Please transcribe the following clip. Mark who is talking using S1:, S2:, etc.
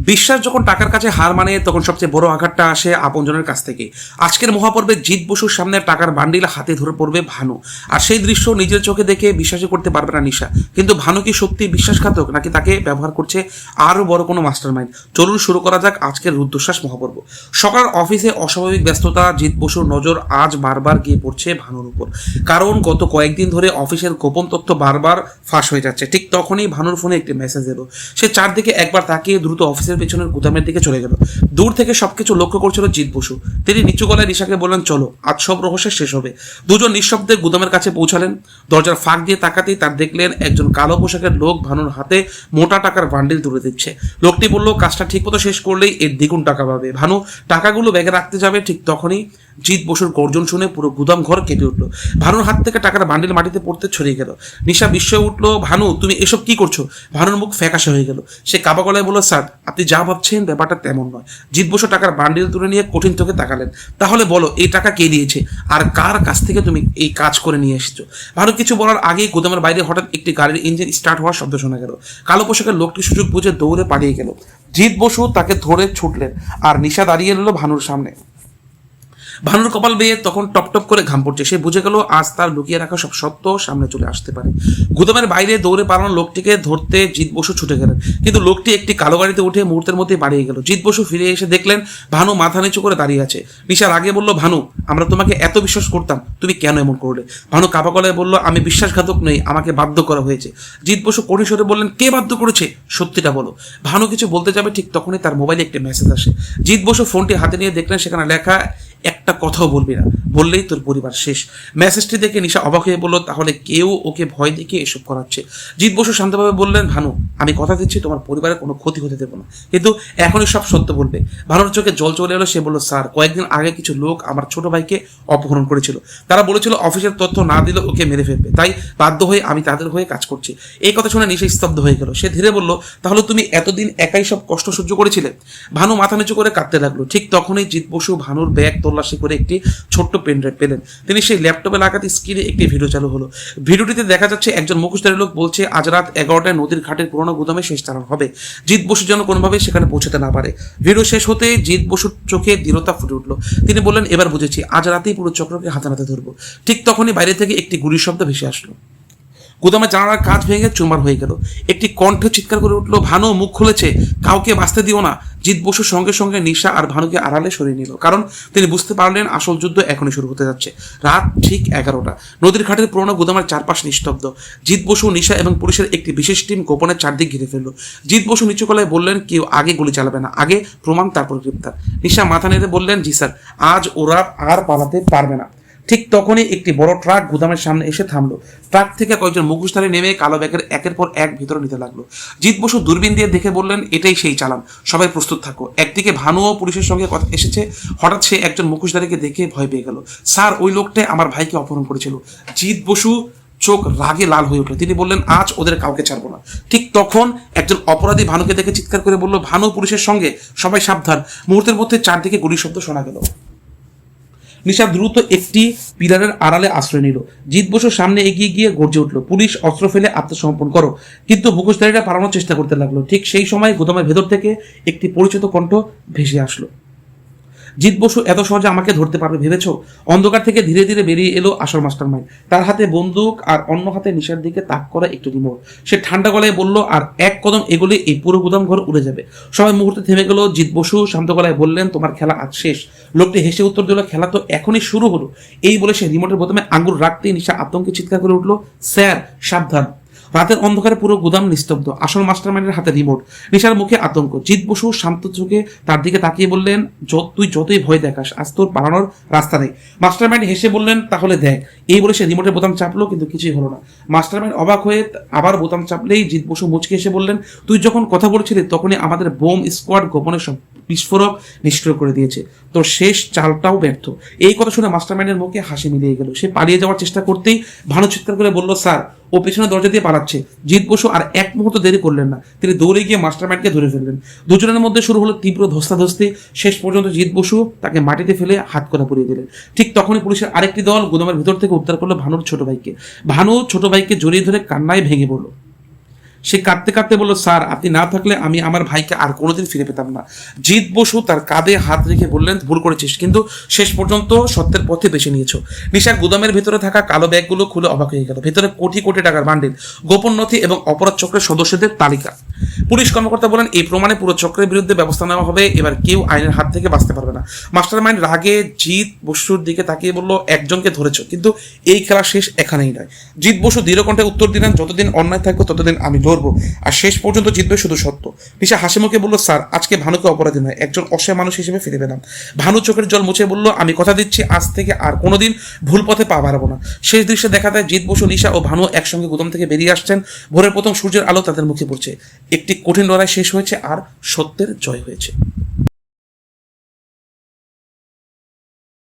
S1: বিশ্বাস যখন টাকার কাছে হার মানে তখন সবচেয়ে বড় আঘাতটা আসে আপনজনের কাছ থেকে। আজকের মহাপর্বে জিৎ বসুর সামনে টাকার বান্ডিল হাতে ধরে পড়বে ভানু, আর সেই দৃশ্য নিজের চোখে দেখে বিশ্বাসই করতে পারবে না নিশা। কিন্তু ভানু কি সত্যি বিশ্বাসঘাতক, নাকি তাকে ব্যবহার করছে আরও বড় কোনো মাস্টারমাইন্ড? চলুন শুরু করা যাক আজকের রুদ্ধশ্বাস মহাপর্ব। সকাল অফিসে অস্বাভাবিক ব্যস্ততা, জিৎ বসুর নজর আজ বারবার গিয়ে পড়ছে ভানুর উপর। কারণ গত কয়েকদিন ধরে অফিসের গোপন তথ্য বারবার ফাঁস হয়ে যাচ্ছে। ঠিক তখনই ভানুর ফোনে একটি মেসেজ এলো। সে চারদিকে একবার তাকিয়ে দ্রুত অফিসের পেছনের গুদামের দিকে চলে গেল। দূর থেকে সবকিছু লক্ষ্য করছিল জিৎ বসু। তিনি নিচু গলায় নিশাকে বললেন, চলো আজ সব রহস্য শেষ হবে। দুজন নিঃশব্দে গুদামের কাছে পৌঁছালেন। দরজার ফাঁক দিয়ে তাকাতেই তার দেখলেন একজন কালো পোশাকের লোক ভানুর হাতে মোটা টাকার বান্ডিল তুলে দিচ্ছে। লোকটি বলল, কাজটা ঠিক মতো শেষ করলেই এর দ্বিগুণ টাকা পাবে। ভানু টাকাগুলো ব্যাগে রাখতে যাবে, ঠিক তখনই জিৎ বসুর গর্জন শুনে পুরো গুদাম ঘর কেঁপে উঠলো। ভানুর হাত থেকে টাকার বান্ডিল মাটিতে পড়তে ছড়িয়ে গেল। নিশা বিস্ময়ে উঠলো, ভানু তুমি এসব কি করছো? ভানুর মুখ ফ্যাকাশে হয়ে গেল। সে কাবা গলায় বলল, স্যার আপনি যা ভাবছেন ব্যাপারটা তেমন নয়। জিৎ বসু টাকার বান্ডিল তুলে নিয়ে কঠিন চোখে তাকালেন। তাহলে বলো, এই টাকা কে দিয়েছে আর কার কাছ থেকে তুমি এই কাজ করে নিয়ে এসেছো? ভানু কিছু বলার আগেই গুদামের বাইরে হঠাৎ একটি গাড়ির ইঞ্জিন স্টার্ট হওয়ার শব্দ শোনা গেল। কালো পোশাকের লোকটি সুযোগ বুঝে দৌড়ে পালিয়ে গেল। জিৎ বসু তাকে ধরে ছুটলেন, আর নিশা দাঁড়িয়ে রইল ভানুর সামনে। ভানুর কপাল বেয়ে তখন টপ টপ করে ঘাম পড়ছে। সে বুঝে গেল আজ তার লুকিয়ে রাখা সব সত্য সামনে চলে আসতে পারে। গুদামের বাইরে দৌড়ে পালানো লোকটিকে ধরতে জিৎ বসু ছুটে গেলেন, কিন্তু লোকটি একটি কালো গাড়িতে উঠে মুহূর্তের মধ্যে পালিয়ে গেল। জিৎ বসু ফিরে এসে দেখলেন ভানু মাথা নিচু করে দাঁড়িয়ে আছে। নিশার আগে বলল, ভানু আমরা তোমাকে এত বিশ্বাস করতাম, তুমি কেন এমন করলে? ভানু কাপা গলায় বলল, আমি বিশ্বাসঘাতক নই, আমাকে বাধ্য করা হয়েছে। জিৎ বসু কঠিন স্বরে বললেন, কে বাধ্য করেছে? সত্যিটা বলো। ভানু কিছু বলতে যাবে, ঠিক তখনই তার মোবাইলে একটি মেসেজ আসে। জিৎ বসু ফোনটি হাতে নিয়ে দেখলেন সেখানে লেখা, একটা কথাও বলবি না, বললেই তোর পরিবার শেষ। মেসেজটি দেখে নিশা অবাক হয়ে বলল, তাহলে কেউ ওকে ভয় দেখিয়ে এসব করাচ্ছে। জিৎ বসু শান্তভাবে বললেন, ভানু আমি কথা দিচ্ছি তোমার পরিবারের কোনো ক্ষতি হতে দেবো না, কিন্তু এখনই সব সত্য বলবে। ভানুর চোখে জল চলে এলো। সে বলল, স্যার কয়েকদিন আগে কিছু লোক আমার ছোট ভাইকে অপহরণ করেছিল। তারা বলেছিল অফিসের তথ্য না দিলে ওকে মেরে ফেলবে, তাই বাধ্য হয়ে আমি তাদের হয়ে কাজ করছি। এই কথা শুনে নিশা স্তব্ধ হয়ে গেল। সে ধীরে বলল, তাহলে তুমি এতদিন একাই সব কষ্ট সহ্য করেছিলে? ভানু মাথা নিচু করে কাঁদতে লাগলো। ঠিক তখনই জিৎ বসু ভানুর ব্যাগ তল্লাশি করে একটি ছোট্ট পেনড্রাইভ পেলেন। তিনি সেই ল্যাপটপে লাগাতে স্ক্রিনে একটি ভিডিও চালু হলো। ভিডিওটিতে দেখা যাচ্ছে একজন মুখোশধারী লোক বলছে আজ রাত 11টায় নদীর ঘাটের পুরোনো গুদামে শেষ চালান হবে। জিৎ বসু যেন কোনোভাবে সেখানে পৌঁছাতে না পারে। ভিডিও শেষ হতে জিৎ বসুর চোখে দৃঢ়তা ফুটে উঠল। তিনি বললেন, এবার বুঝেছি, আজ রাতেই পুরো চক্রকে হাতে নাতে ধরবো। ঠিক তখনই বাইরে থেকে একটি গুলির শব্দ ভেসে আসলো। গুদামে জানালার কাঁচ ভেঙে চুরমার হয়ে গেল। একটি কণ্ঠ চিৎকার করে উঠলো, ভানু মুখ খুলেছে, কাউকে বাঁচতে দিও না। জিৎ বসুর সঙ্গে সঙ্গে নিশা আর ভানুকে আড়ালে সরিয়ে নিল, কারণ তিনি বুঝতে পারলেন আসল যুদ্ধ এখনই শুরু হতে যাচ্ছে। রাত ঠিক 11টা। নদীর ঘাটের পুরোনো গুদামের চারপাশ নিস্তব্ধ। জিৎ বসু, নিশা এবং পুলিশের একটি বিশেষ টিম গোপনের চারদিক ঘিরে ফেলল। জিৎ বসু নিচু গলায় বললেন, কেউ আগে গুলি চালাবে না, আগে প্রমাণ তারপর গ্রেপ্তার। নিশা মাথা নেড়ে বললেন, জি স্যার, আজ ওরা আর পালাতে পারবে না। ঠিক তখনই একটি বড় ট্রাক গুদামের সামনে এসে থামলো। ট্রাক থেকে কয়েকজন মুখোশধারী নেমে কালো ব্যাগের একের পর এক ভিতরে নিতে লাগলো। জিৎ বসু দূরবীন দিয়ে দেখে বললেন, এটাই সেই চালান, সবাই প্রস্তুত থাকো। একদিকে ভানু ও পুলিশের সঙ্গে কথা এসেছে। হঠাৎ সে একজন মুখোশধারীকে দেখে ভয় পেয়ে গেল। স্যার ওই লোকটাই আমার ভাইকে অপহরণ করেছিল। জিৎ বসু চোখ রাগে লাল হয়ে উঠল। তিনি বললেন, আজ ওদের কাউকে ছাড়বো না। ঠিক তখন একজন অপরাধী ভানুকে দেখে চিৎকার করে বলল, ভানু পুলিশের সঙ্গে, সবাই সাবধান। মুহূর্তের মধ্যে চারদিকে গুলির শব্দ শোনা গেল। নিশা দ্রুত একটি পিলারের আড়ালে আশ্রয় নিল। জিৎ বসুর সামনে এগিয়ে গিয়ে গর্জে উঠল, পুলিশ অস্ত্র ফেলে আত্মসমর্পণ করো। কিন্তু মুখোশধারীরা পালানোর চেষ্টা করতে লাগলো। ঠিক সেই সময় গুদামের ভেতর থেকে একটি পরিচিত কণ্ঠ ভেসে আসলো। জিৎ বসু এত সহজে আমাকে ধরতে পারবে ভেবেছো? অন্ধকার থেকে ধীরে ধীরে বেরিয়ে এলো আসল মাস্টারমাইন্ড। তার হাতে বন্দুক আর অন্য হাতে নিশার দিকে তাক করা একটু রিমোট। সে ঠান্ডা গলায় বলল, আর এক কদম এগোলে এই পুরো গুদাম ঘর উড়ে যাবে। সবাই মুহূর্তে থেমে গেল। জিৎ বসু শান্ত গলায় বললেন, তোমার খেলা আজ শেষ। লোকটি হেসে উত্তর দিল, খেলা তো এখনই শুরু হলো। এই বলে সে রিমোটের বোতামে আঙ্গুল রাখতেই নিশা আতঙ্কে চিৎকার করে উঠল, স্যার সাবধান। রাতের অন্ধকারে পুরো গুদাম নিস্তব্ধ। আসল মাস্টারমাইন্ডের হাতে রিমোট। নিশার মুখে আতঙ্ক। জিৎ বসু শান্ত চোখে তার দিকে তাকিয়ে বললেন, তুই যতই ভয় দেখাস, আজ তোর পালানোর রাস্তা নেই। মাস্টারমাইন্ড হেসে বললেন, তাহলে দেখ। এই বলে সে রিমোটের বোতাম চাপলো, কিন্তু কিছুই হলো না। মাস্টারমাইন্ড অবাক হয়ে আবার বোতাম চাপলেই জিৎ বসু মুচকে এসে বললেন, তুই যখন কথা বলছিলি তখনই আমাদের বোম স্কোয়াড গোপনে সব বিস্ফোরক নিষ্ক্রিয় করে দিয়েছে। তোর শেষ চালটাও ব্যর্থ। এই কথা শুনে মাস্টারমাইন্ডের মুখে হাসি মিলিয়ে গেল। সে পালিয়ে যাওয়ার চেষ্টা করতেই ভানু চিৎকার করে বলল, স্যার ও পেছনে দরজা দিয়ে পালাচ্ছে। জিৎ বসু আর এক মুহূর্ত দেরি করলেন না। তিনি দৌড়ে গিয়ে মাস্টারমাইন্ডকে ধরে ফেললেন। দুজনের মধ্যে শুরু হলো তীব্র ধস্তাধস্তি। শেষ পর্যন্ত জিৎ বসু তাকে মাটিতে ফেলে হাত করা পুড়িয়ে দিলেন। ঠিক তখনই পুলিশের আরেকটি দল গুদামের ভিতর থেকে উদ্ধার করলো ভানুর ছোট ভাইকে। ভানু ছোট ভাইকে জড়িয়ে ধরে কান্নায় ভেঙে পড়ল। সে কাঁদতে কাঁদতে বলল, স্যার আপনি না থাকলে আমি আমার ভাইকে আর কোনোদিন ফিরে পেতাম না। জিৎ বসু তার কাঁধে হাত রেখে বললেন, ভুল করেছিস, কিন্তু শেষ পর্যন্ত সত্যের পথে বেছে নিয়েছো। নিশা গুদামের ভেতরে থাকা কালো ব্যাগগুলো খুলে অবাক হয়ে গেল। ভেতরে কোটি কোটি টাকার বান্ডিল, গোপন নথি এবং অপরাধ চক্রের সদস্যদের তালিকা। পুলিশ কর্মকর্তা বলেন, এই প্রমাণে পুরো চক্রের বিরুদ্ধে ব্যবস্থা নেওয়া হবে। এবার কেউ আইনের হাত থেকে বাঁচতে পারবে না। মাস্টার মাইন্ড রাগে জিৎ বসুর দিকে তাকিয়ে বলল, একজনকে ধরেছ, কিন্তু এই খেলা শেষ এখানেই নয়। জিৎ বসু দৃঢ় কণ্ঠে উত্তর দিলেন, যতদিন অন্যায় থাকবে ততদিন আমি লড়বো, আর শেষ পর্যন্ত জিতবে শুধু সত্য। নিশা হাসি মুখে বলল, স্যার আজকে ভানুকে অপরাধী নয়, একজন অসহায় মানুষ হিসেবে ফিরে পেলাম। ভানু চোখের জল মুছে বলল, আমি কথা দিচ্ছি আজ থেকে আর কোনোদিন ভুল পথে পা বাড়াবো না। শেষ দৃশ্যে দেখা যায় জিৎ বসু, নিশা ও ভানু একসঙ্গে গুদাম থেকে বেরিয়ে আসছেন। ভোরের প্রথম সূর্যের আলো তাদের মুখে পড়ছে। একটি কঠিন লড়াই শেষ হয়েছে আর সত্যের জয় হয়েছে।